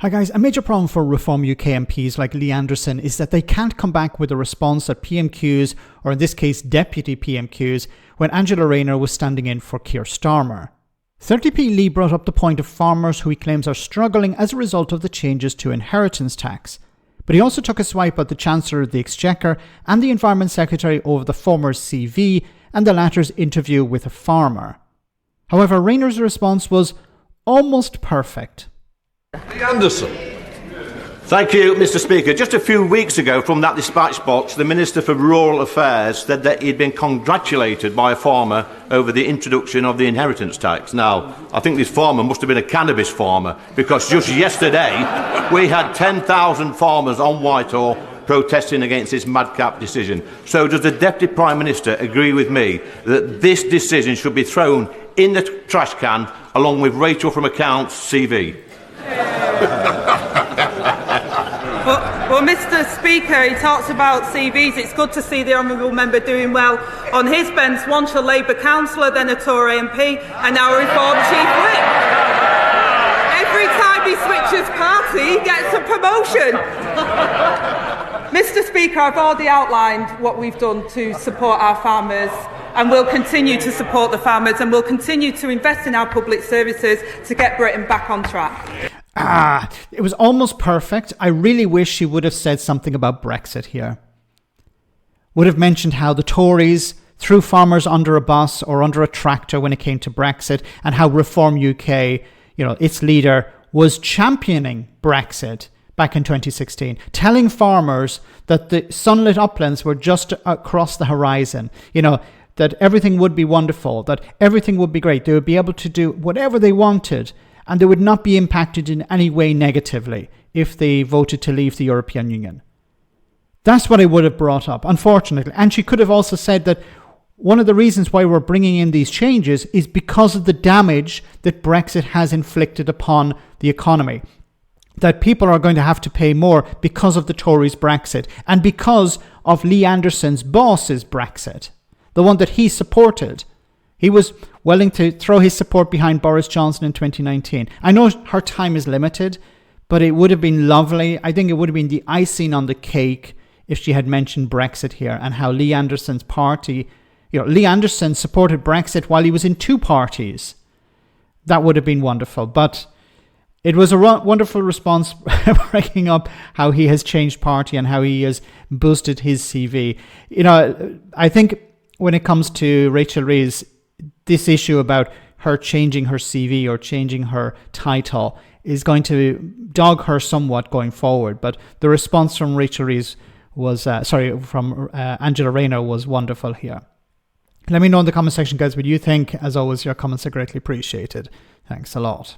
Hi guys, a major problem for Reform UK MPs like Lee Anderson is that they can't come back with a response at PMQs, or in this case deputy PMQs, when Angela Rayner was standing in for Keir Starmer. 30p Lee brought up the point of farmers who he claims are struggling as a result of the changes to inheritance tax. But he also took a swipe at the Chancellor of the Exchequer and the Environment Secretary over the former's CV and the latter's interview with a farmer. However, Rayner's response was almost perfect. Anderson. Thank you, Mr. Speaker. Just a few weeks ago from that dispatch box, the Minister for Rural Affairs said that he'd been congratulated by a farmer over the introduction of the inheritance tax. Now, I think this farmer must have been a cannabis farmer, because just yesterday we had 10,000 farmers on Whitehall protesting against this madcap decision. So does the Deputy Prime Minister agree with me that this decision should be thrown in the trash can along with Rachel from Accounts' CV? Well, Mr. Speaker, he talks about CVs. It's good to see the honourable member doing well on his bench, once a Labour councillor, then a Tory MP, and now a Reform Chief Whip. Every time he switches party, he gets a promotion. Mr. Speaker, I've already outlined what we've done to support our farmers, and we'll continue to support the farmers, and we'll continue to invest in our public services to get Britain back on track. It was almost perfect. I really wish she would have said something about Brexit here. Would have mentioned how the Tories threw farmers under a bus or under a tractor when it came to Brexit, and how Reform UK, its leader, was championing Brexit back in 2016, telling farmers that the sunlit uplands were just across the horizon, that everything would be wonderful, that everything would be great. They would be able to do whatever they wanted, and they would not be impacted in any way negatively if they voted to leave the European Union. That's what I would have brought up, unfortunately. And she could have also said that one of the reasons why we're bringing in these changes is because of the damage that Brexit has inflicted upon the economy. That people are going to have to pay more because of the Tories' Brexit, and because of Lee Anderson's boss's Brexit, the one that he supported. He was willing to throw his support behind Boris Johnson in 2019. I know her time is limited, but it would have been lovely. I think it would have been the icing on the cake if she had mentioned Brexit here, and how Lee Anderson's party, Lee Anderson supported Brexit while he was in two parties. That would have been wonderful. But it was a wonderful response, bringing up how he has changed party and how he has boosted his CV. I think when it comes to Rachel Reeves, this issue about her changing her CV or changing her title is going to dog her somewhat going forward. But the response from Rachel Reeves from Angela Rayner was wonderful here. Let me know in the comment section, guys, what you think. As always, your comments are greatly appreciated. Thanks a lot.